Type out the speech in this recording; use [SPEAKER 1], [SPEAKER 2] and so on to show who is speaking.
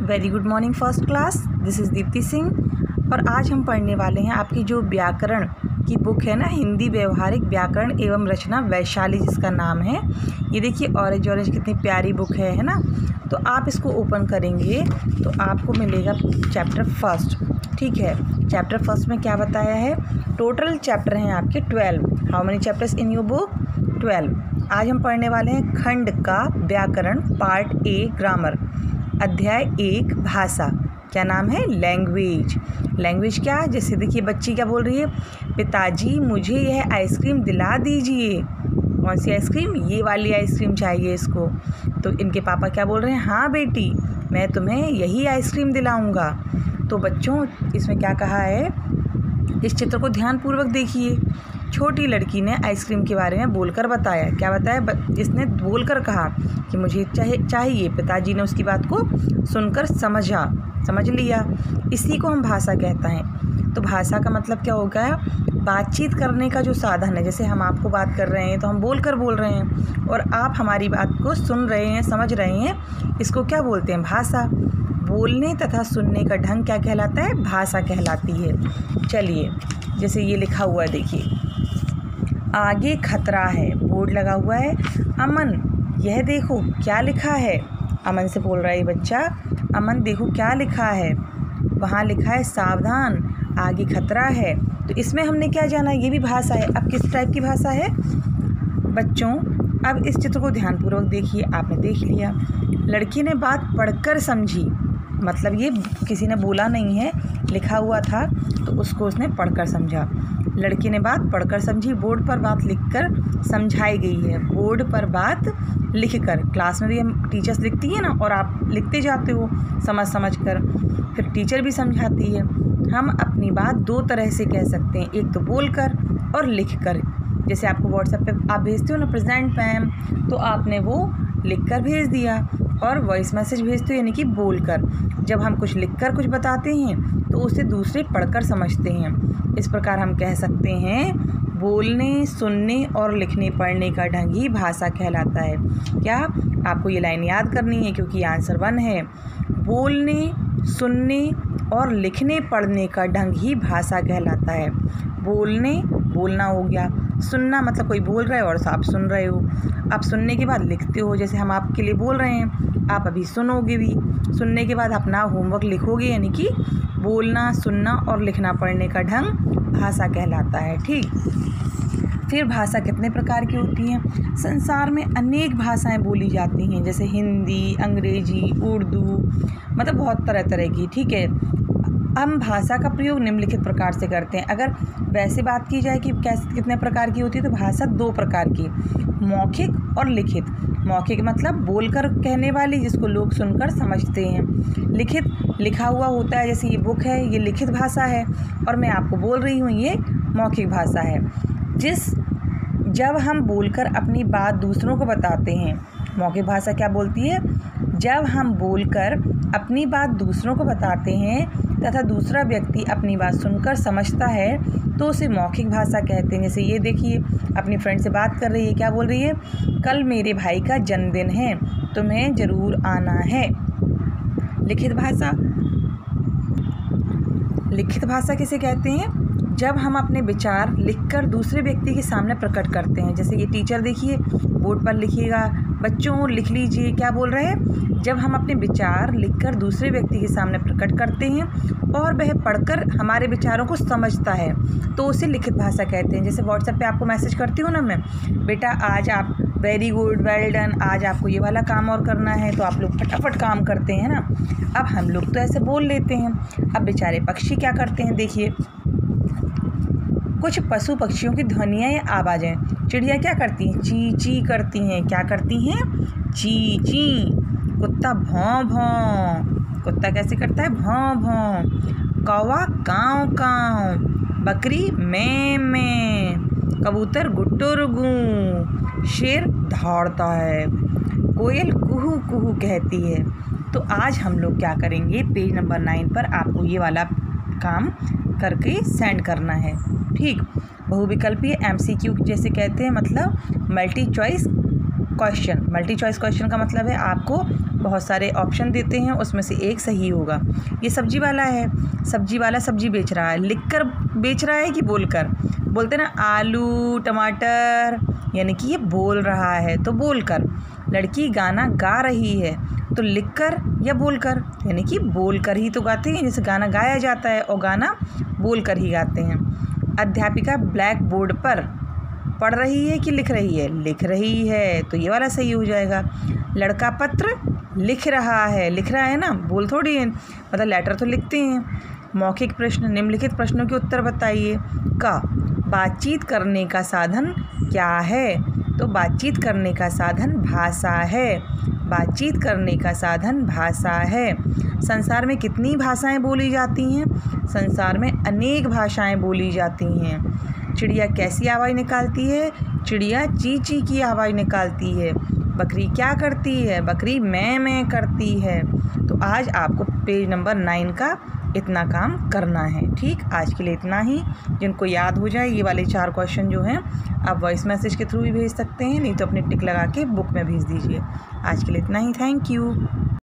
[SPEAKER 1] Very good morning first class. This is Deepti Singh और आज हम पढ़ने वाले हैं आपकी जो व्याकरण की बुक है ना, हिंदी व्यवहारिक व्याकरण एवं रचना वैशाली जिसका नाम है। ये देखिए ऑरेंज ऑरेंज कितनी प्यारी बुक है ना। तो आप इसको ओपन करेंगे तो आपको मिलेगा चैप्टर फर्स्ट। ठीक है, चैप्टर फर्स्ट में क्या बताया है? टोटल चैप्टर हैं आपके 12। How many chapters in your book? 12। आज हम पढ़ने वाले हैं खंड का व्याकरण, पार्ट ए ग्रामर, अध्याय 1 भाषा। क्या नाम है? लैंग्वेज। लैंग्वेज क्या? जैसे देखिए बच्ची क्या बोल रही है, पिताजी मुझे यह आइसक्रीम दिला दीजिए। कौन सी आइसक्रीम? ये वाली आइसक्रीम चाहिए इसको। तो इनके पापा क्या बोल रहे हैं, हाँ बेटी मैं तुम्हें यही आइसक्रीम दिलाऊंगा। तो बच्चों इसमें क्या कहा है, इस चित्र को ध्यानपूर्वक देखिए। छोटी लड़की ने आइसक्रीम के बारे में बोलकर बताया। क्या बताया? इसने बोलकर कहा कि मुझे चाहिए। पिताजी ने उसकी बात को सुनकर समझ लिया। इसी को हम भाषा कहते हैं। तो भाषा का मतलब क्या होगा? बातचीत करने का जो साधन है। जैसे हम आपको बात कर रहे हैं तो हम बोल रहे हैं और आप हमारी बात को सुन रहे हैं, समझ रहे हैं। इसको क्या बोलते हैं? भाषा। बोलने तथा सुनने का ढंग क्या कहलाता है? भाषा कहलाती है। चलिए जैसे ये लिखा हुआ है, देखिए आगे खतरा है, बोर्ड लगा हुआ है। अमन यह देखो क्या लिखा है। अमन से बोल रहा है बच्चा, अमन देखो क्या लिखा है। वहाँ लिखा है सावधान, आगे खतरा है। तो इसमें हमने क्या जाना, ये भी भाषा है। अब किस टाइप की भाषा है बच्चों? अब इस चित्र को ध्यानपूर्वक देखिए। आपने देख लिया, लड़की ने बात पढ़कर समझी। मतलब ये किसी ने बोला नहीं है, लिखा हुआ था तो उसको उसने पढ़कर समझा। लड़की ने बात पढ़कर समझी। बोर्ड पर बात लिखकर समझाई गई है। बोर्ड पर बात लिखकर, क्लास में भी हम टीचर्स लिखती है ना, और आप लिखते जाते हो समझ कर, फिर टीचर भी समझाती है। हम अपनी बात दो तरह से कह सकते हैं, एक तो बोलकर और लिखकर। जैसे आपको व्हाट्सएप पे आप भेजते हो ना, प्रेजेंट मैम, तो आपने वो लिखकर भेज दिया, और वॉइस मैसेज भेजते हो यानी कि बोलकर। जब हम कुछ लिखकर कुछ बताते हैं तो उसे दूसरे पढ़कर समझते हैं। इस प्रकार हम कह सकते हैं बोलने, सुनने और लिखने पढ़ने का ढंग ही भाषा कहलाता है। क्या आपको ये लाइन याद करनी है क्योंकि आंसर 1 है। बोलने, सुनने और लिखने पढ़ने का ढंग ही भाषा कहलाता है। बोलना हो गया, सुनना मतलब कोई बोल रहा है और आप सुन रहे हो। आप सुनने के बाद लिखते हो, जैसे हम आपके लिए बोल रहे हैं, आप अभी सुनोगे भी। सुनने के बाद अपना होमवर्क लिखोगे, यानी कि बोलना, सुनना और लिखना पढ़ने का ढंग भाषा कहलाता है। ठीक, फिर भाषा कितने प्रकार की होती हैं? संसार में अनेक भाषाएं बोली जाती हैं, जैसे हिंदी, अंग्रेजी, उर्दू, मतलब बहुत तरह की। ठीक है, हम भाषा का प्रयोग निम्नलिखित प्रकार से करते हैं। अगर वैसे बात की जाए कि कैसे कितने प्रकार की होती है, तो भाषा 2 प्रकार की, मौखिक और लिखित। मौखिक मतलब बोलकर कहने वाली, जिसको लोग सुनकर समझते हैं। लिखित लिखा हुआ होता है, जैसे ये बुक है, ये लिखित भाषा है और मैं आपको बोल रही हूँ, ये मौखिक भाषा है। जब हम बोलकर अपनी बात दूसरों को बताते हैं, मौखिक भाषा क्या बोलती है? जब हम बोलकर अपनी बात दूसरों को बताते हैं तथा दूसरा व्यक्ति अपनी बात सुनकर समझता है तो उसे मौखिक भाषा कहते हैं। जैसे ये देखिए अपनी फ्रेंड से बात कर रही है, क्या बोल रही है? कल मेरे भाई का जन्मदिन है, तुम्हें ज़रूर आना है। लिखित भाषा किसे कहते हैं? जब हम अपने विचार लिखकर दूसरे व्यक्ति के सामने प्रकट करते हैं। जैसे ये टीचर देखिए बोर्ड पर लिखिएगा, बच्चों लिख लीजिए। क्या बोल रहे हैं? जब हम अपने विचार लिखकर दूसरे व्यक्ति के सामने प्रकट करते हैं और वह पढ़कर हमारे विचारों को समझता है तो उसे लिखित भाषा कहते हैं। जैसे व्हाट्सएप पे आपको मैसेज करती हूँ ना मैं, बेटा आज आप वेरी गुड, वेल डन, आज आपको ये वाला काम और करना है, तो आप लोग फटाफट काम करते हैं ना। अब हम लोग तो ऐसे बोल लेते हैं। अब बेचारे पक्षी क्या करते हैं, देखिए कुछ पशु पक्षियों की ध्वनियाँ या आवाज़ें। चिड़िया क्या करती हैं? ची ची करती हैं। क्या करती हैं? ची ची। कुत्ता भौं भौं। कुत्ता कैसे करता है? भौं भौं। कौवा काँव काँव। बकरी मैं मैं। कबूतर गुट्टुर गूँ। शेर दौड़ता है। कोयल कुहू कुहू कहती है। तो आज हम लोग क्या करेंगे, पेज नंबर 9 पर आपको ये वाला काम करके सेंड करना है। ठीक, बहुविकल्पीय MCQ जैसे कहते हैं, मतलब multi choice question. Multi choice question का मतलब है आपको बहुत सारे ऑप्शन देते हैं, उसमें से एक सही होगा। ये सब्जी वाला है, सब्जी वाला सब्जी बेच रहा है, लिखकर बेच रहा है कि बोलकर? बोलते ना आलू टमाटर, यानी कि ये बोल रहा है तो बोलकर। लड़की गाना गा रही है तो लिखकर या बोलकर? यानी कि बोलकर ही तो गाते हैं, जैसे गाना गाया जाता है और गाना बोलकर ही गाते हैं। अध्यापिका ब्लैक बोर्ड पर पढ़ रही है कि लिख रही है? लिख रही है, तो ये वाला सही हो जाएगा। लड़का पत्र लिख रहा है ना, बोल थोड़ी है, मतलब लेटर तो लिखते हैं। मौखिक प्रश्न, निम्नलिखित प्रश्नों के उत्तर बताइए। क, बातचीत करने का साधन क्या है? तो बातचीत करने का साधन भाषा है। बातचीत करने का साधन भाषा है। संसार में कितनी भाषाएं बोली जाती हैं? संसार में अनेक भाषाएं बोली जाती हैं। चिड़िया कैसी आवाज़ निकालती है? चिड़िया ची ची की आवाज़ निकालती है। बकरी क्या करती है? बकरी मैं करती है। तो आज आपको पेज नंबर 9 का इतना काम करना है। ठीक, आज के लिए इतना ही। जिनको याद हो जाए ये वाले 4 क्वेश्चन जो हैं आप वॉइस मैसेज के थ्रू भी भेज सकते हैं, नहीं तो अपने टिक लगा के बुक में भेज दीजिए। आज के लिए इतना ही। Thank you.